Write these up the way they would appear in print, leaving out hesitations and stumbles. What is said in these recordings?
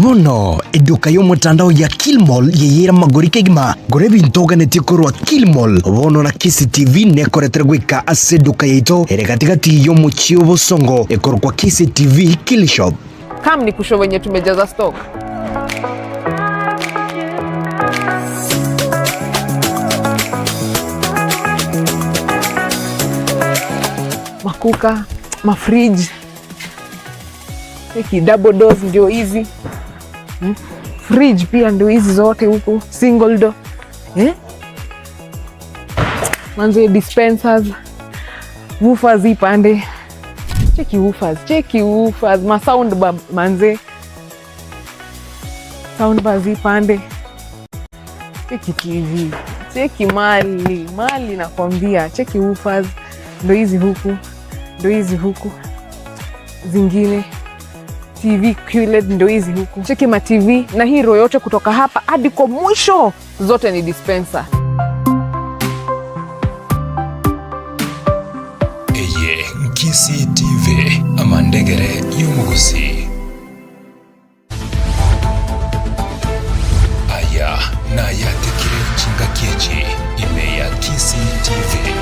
Bono, iduka yo mutandao ya Kilmall yeyira magori kegima. Gore bintoga netikorwa Kilmall. Bono na Kisi TV nekoretere gwika ase duka yeito. Ere katikati yo muchio bosongo. Ekorwa Kisi TV Kill Shop. Kam ni kusho wenye tumejaza stock. Makuka, mafridge. Eki double doors ndio hizi. Fridge pia ndio hizi zote huko, single door. Manze dispensers. Woofers ipande. Cheki woofers, ma sound bar manze. Sound bar zipande. Cheki TV. Cheki mali nakwambia. Cheki woofers ndio hizi huku. Zingine TV QLED ndio hizi huku. Cheki ma TV na hii row yote kutoka hapa hadi kwa mwisho zote ni dispenser. Eye Kisi TV amandegere y'umuguzi. Aya na yatekire chinga kiechi ime ya Kisi TV.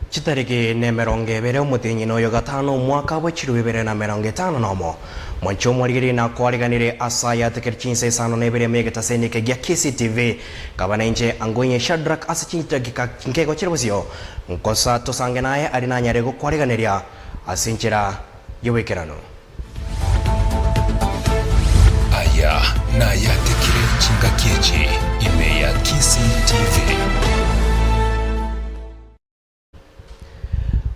Chitariki ne meronge bere umutinyi no yogatano mwaka wa 2025 nomo. Mwancho mwarigiri na kwariganire asaya tekere Chinsa Isano nebere megeta senike gya Kisi TV. Kabana inje Angwenyi Shadrack asichinta gika nkego chirobusio. Nkosa tosange naye arina nyarego kwariganiria asinchira yowekerano. Aya na yatekire chinga kiechi ime ya Kisi TV.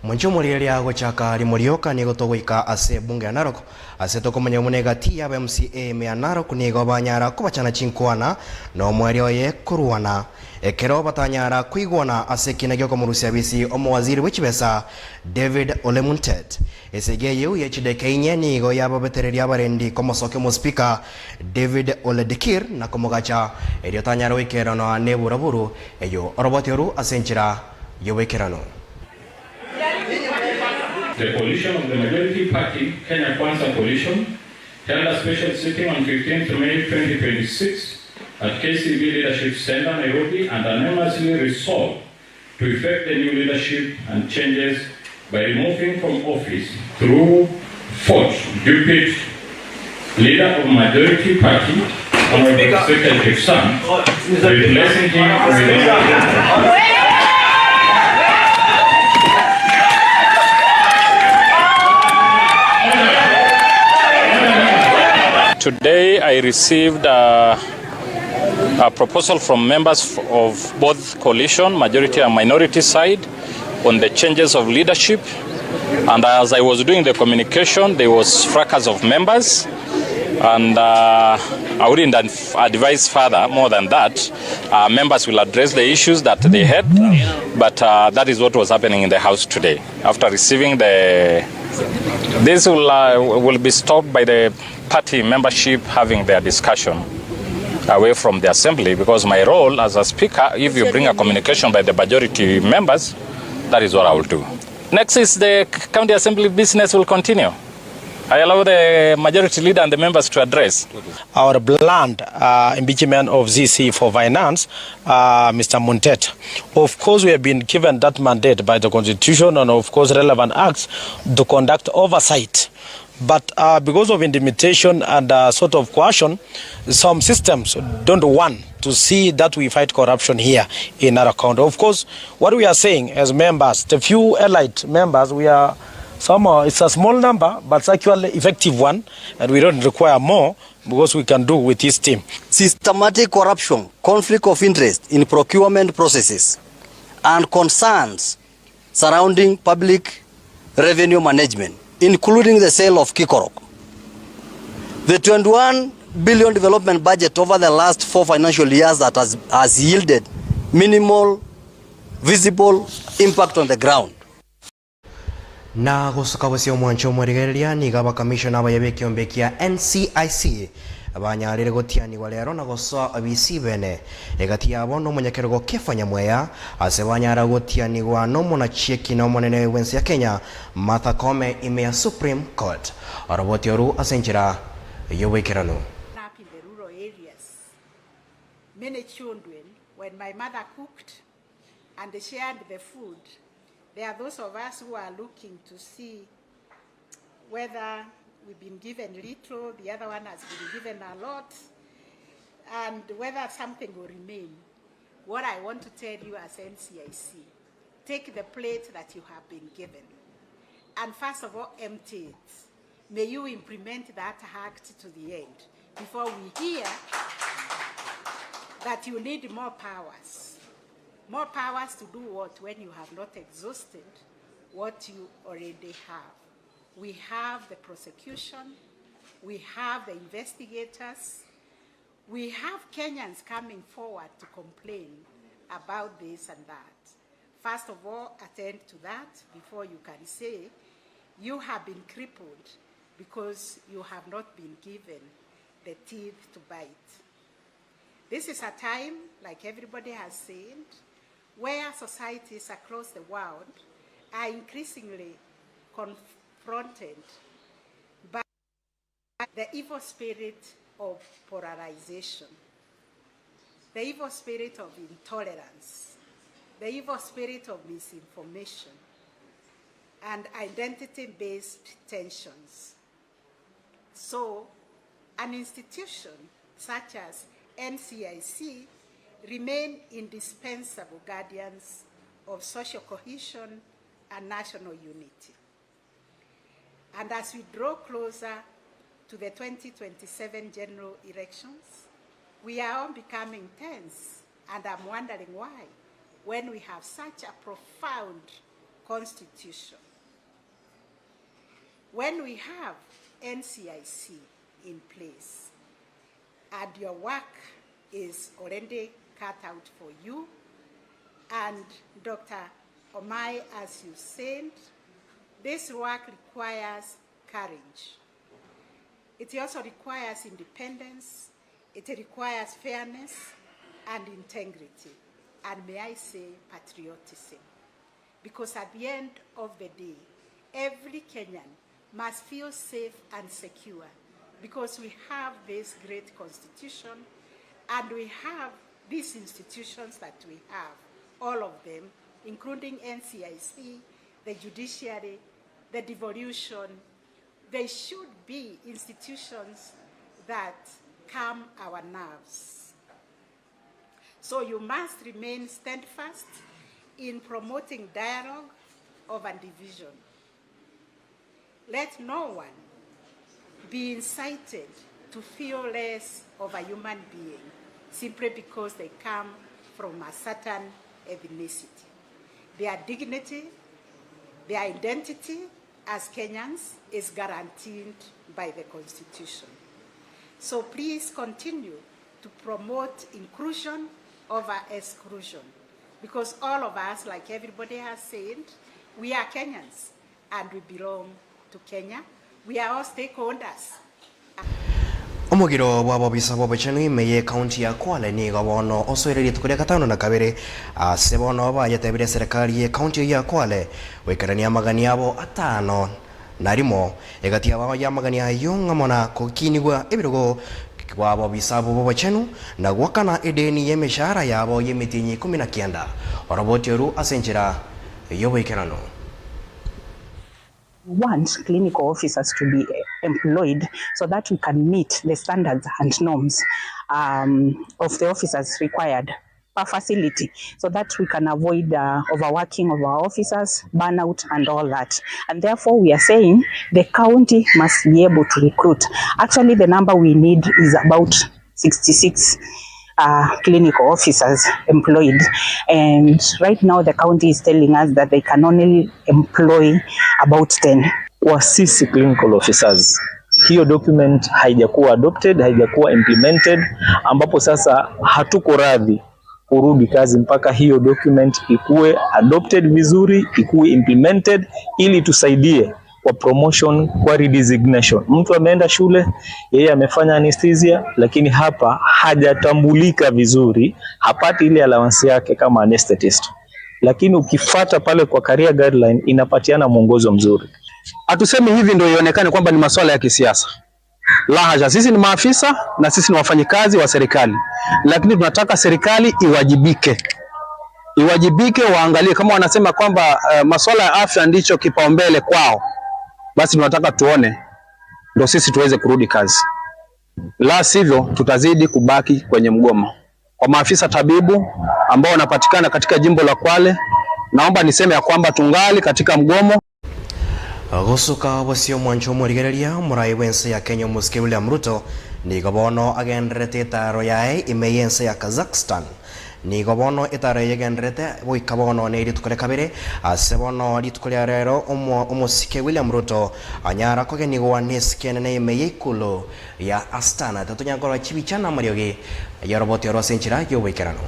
Mwancho mwarigiri gochaka limorioka nigo togwika ase bunge ya Narok. Ase tokomanya munega tia MCA me Narok nigo banyara kubachana chinkwana no mweri oye kuruana. Ekero batanyara kuigwana ase kinagyo komurusia bisi omo waziri wechibesa David Olemuntet. Esege yu yechide keinye nigo yaba betereria barendi komosoke mo speaker David Oledekir na komogacha eriotanyara wekero no aneburaburu eyo orobotioru asenchira yowekerano. The coalition of the majority party, Kenya Kwanza Coalition, held a special sitting on 15th May 2026 at KCB Leadership Center, Nairobi, and unanimously resolved to effect the new leadership and changes by removing from office through force deputy leader of majority party, Honorable Secretary Sam, replacing him with Today I received a proposal from members of both coalition, majority and minority side on the changes of leadership, and as I was doing the communication there was fracas of members, and I wouldn't advise further more than that. Members will address the issues that they had, but that is what was happening in the House today. After receiving this will be stopped by the party membership having their discussion away from the assembly, because my role as a speaker, if you bring a communication by the majority members, that is what I will do. Next is the county assembly business will continue. I allow the majority leader and the members to address. Our bland impeachment of ZC for finance, Mr. Muntet. Of course, we have been given that mandate by the Constitution and of course relevant acts to conduct oversight. But because of intimidation and sort of coercion, some systems don't want to see that we fight corruption here in our county. Of course, what we are saying as members, the few elite members, we are somehow, it's a small number, but it's actually effective one, and we don't require more because we can do with this team. Systematic corruption, conflict of interest in procurement processes, and concerns surrounding public revenue management, including the sale of Kikorok. The 21 billion development budget over the last 4 financial years that has yielded minimal visible impact on the ground. na gusuka busio mwancho mwerigereria ni gaba commissioner abaye kiombe kia NCIC abanyarire gotianigwa rero na gosoa abisi bene egati yabo no munyakergo kefanya mweya ase banyara gotianigwa no munachieki no munene wensi ya Kenya Martha Koome ime ya Supreme Court aroboti oru asenjira yowekerano. Up in the rural areas, many children, when my mother cooked and they shared the food, there are those of us who are looking to see whether we've been given little, the other one has been given a lot, and whether something will remain. What I want to tell you as NCIC, take the plate that you have been given, and first of all, empty it. May you implement that act to the end before we hear that you need more powers. More powers to do what when you have not exhausted what you already have. We have the prosecution, we have the investigators, we have Kenyans coming forward to complain about this and that. First of all, attend to that before you can say you have been crippled because you have not been given the teeth to bite. This is a time, like everybody has said, where societies across the world are increasingly confronted by the evil spirit of polarization, the evil spirit of intolerance, the evil spirit of misinformation, and identity-based tensions. So, an institution such as NCIC remain indispensable guardians of social cohesion and national unity. And as we draw closer to the 2027 general elections, we are all becoming tense, and I'm wondering why, when we have such a profound constitution. When we have NCIC in place, and your work is already cut out for you, and Dr. Omai, as you said, this work requires courage. It also requires independence, it requires fairness and integrity, and may I say patriotism. Because at the end of the day, every Kenyan must feel safe and secure because we have this great constitution and we have these institutions that we have, all of them, including NCIC, the judiciary, the devolution. They should be institutions that calm our nerves. So you must remain steadfast in promoting dialogue over division. Let no one be incited to feel less of a human being simply because they come from a certain ethnicity. Their dignity, their identity as Kenyans is guaranteed by the Constitution. So please continue to promote inclusion over exclusion, because all of us, like everybody has said, we are Kenyans and we belong to Kenya. We are all stakeholders. Omugiro bwa bobisa bobechenu meye county ya Kwale ni gabono osoireri tukure katano na kabere sebono ba yatebire serikali ye county ya Kwale wekarania magani yabo atano narimo egati aba ya magani ayonga mona kokinigwa ebirogo kwa bobisa bobechenu na gwakana edeni ye mishahara yabo ye mitinyi 19 oroboti ru asenjira yowekerano. Want clinical officers to be employed so that we can meet the standards and norms of the officers required per facility, so that we can avoid overworking of our officers, burnout and all that. And therefore we are saying the county must be able to recruit. Actually the number we need is about 66 clinical officers employed, and right now the county is telling us that they can only employ about 10. Kwa sisi clinical officers, hiyo document haijakuwa adopted, haijakuwa implemented, ambapo sasa hatuko radhi kurudi kazi mpaka hiyo document ikuwe adopted vizuri, ikuwe implemented, ili tusaidie kwa promotion, kwa redesignation. Mtu ameenda shule, yeye amefanya anesthesia, lakini hapa hajatambulika vizuri, hapati ile allowance yake kama anesthetist. Lakini ukifata pale kwa career guideline inapatiana mwongozo mzuri. Hatusemi hivi ndio ionekane kwamba ni masuala ya kisiasa. La hasha, sisi ni maafisa na sisi ni wafanyikazi wa serikali. Lakini tunataka serikali iwajibike. Iwajibike, waangalie kama wanasema kwamba masuala ya afya ndicho kipaumbele kwao. Basi tunataka tuone ndio sisi tuweze kurudi kazi. La sivyo tutazidi kubaki kwenye mgomo. Kwa maafisa tabibu ambao wanapatikana katika jimbo la Kwale, naomba niseme ya kwamba tungali katika mgomo. Gusuka wasio mwancho murigereria murai wense ya Kenya muske William Ruto ni gobono agenderete taro yae imeyense ya Kazakhstan ni gobono itaro yegenderete boy kabono ne ritukore kabere asebono ritukore rero umuske William Ruto anyara koge ni gwaneske ne imeyikulo ya Astana tatunya gora chibichana murioge ya roboti ro senchira yo wekerano.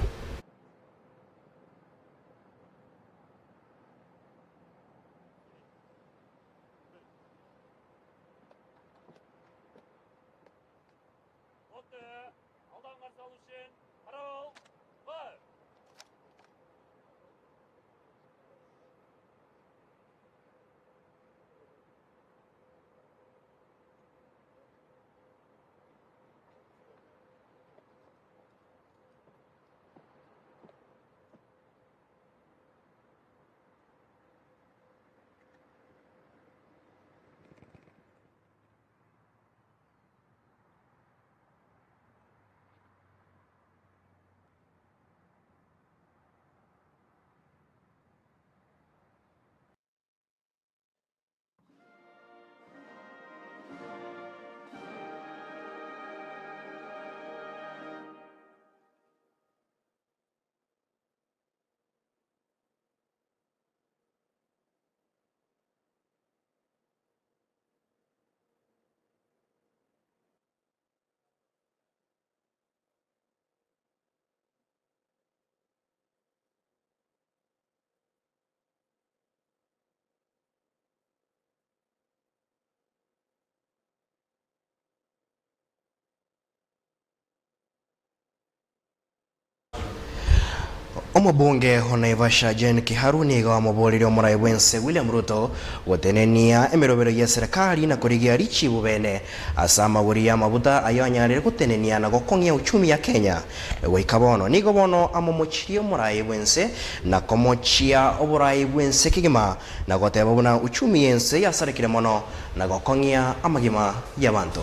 Omubunge Honaivasha Jen Kiharuni ga mubolire omurai wense William Ruto gutenenia emirobero ya serikali na kurigia richi bubene asama buria mabuta ayonyarire gutenenia na gokongia uchumi ya Kenya goikabono nigo bono amomochirie omurai wense na komochia oburai wense kigima na goteba buna uchumi yense yasarekire mono na gokongia amagima y'abantu.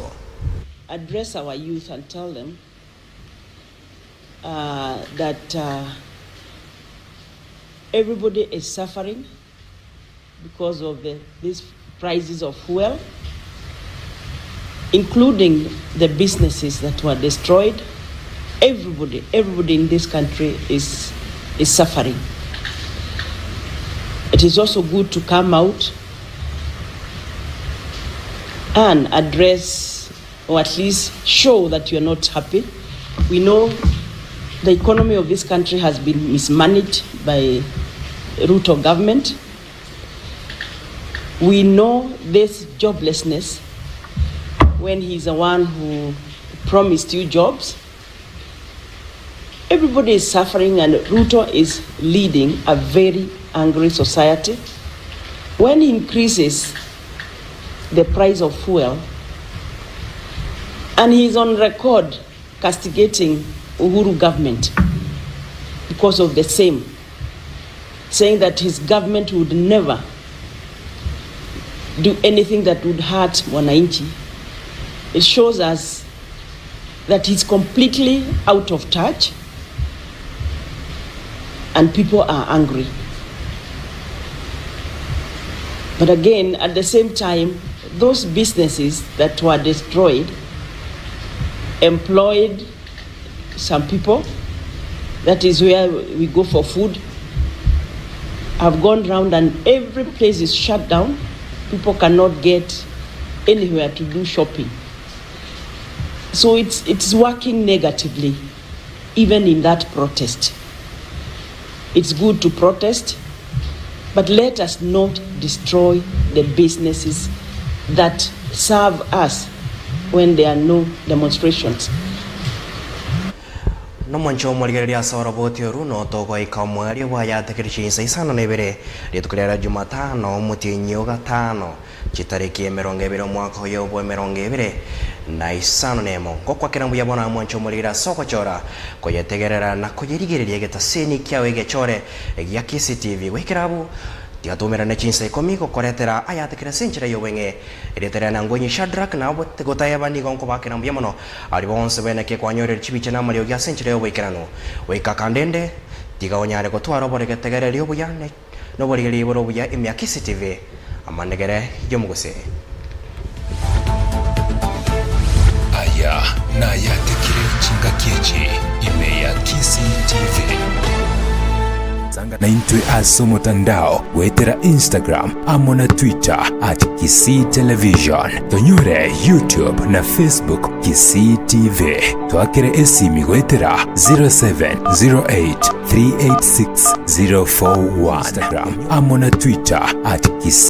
Address our youth and tell them that everybody is suffering because of these prices of fuel, including the businesses that were destroyed. Everybody in this country is suffering. It is also good to come out and address, or at least show that you're not happy. We know the economy of this country has been mismanaged by Ruto government. We know this joblessness when he's the one who promised you jobs. Everybody is suffering and Ruto is leading a very angry society. When he increases the price of fuel, and he's on record castigating Uhuru government because of the same, saying that his government would never do anything that would hurt wananchi. It shows us that he's completely out of touch and people are angry. But again, at the same time, those businesses that were destroyed employed some people. That is where we go for food. I've gone round and every place is shut down. People cannot get anywhere to do shopping. So it's working negatively, even in that protest. It's good to protest, but let us not destroy the businesses that serve us when there are no demonstrations. No mwancho mwaligereria sora boti oru no togo ikamwari wa yatekiri Chinsa Isano na Ibere ritukurera Jumatano mutinyo gatano chitariki 20 mwaka uyu bwa 20 na isano nemo kokwa kirambu ya bona mwancho mwaligereria soko chora koyetegerera na kuyirigereria getaseni kyawe gechore ya KCTV wikirabu tiatumira na Chinsa ikomiko koretera ayatekira senchira yobenge iretera na Angwenyi Shadrack na bote gotaya ni gonko bakira mbiamono ali bonse bene ke kwanyore chibiche na mario ya senchira yobekirano weka kandende tiga onyare gotwara bore getegere lyobuya ne no bore liboro buya imya KCTV amanegere yomugose aya na yatekire chinga kiechi imeya KCTV na intwe aso mutandao wetera Instagram amona Twitter @Kisii Television tonyore YouTube na Facebook Kisii TV twakire esimi wetera 0708386041 Instagram amona Twitter @Kisii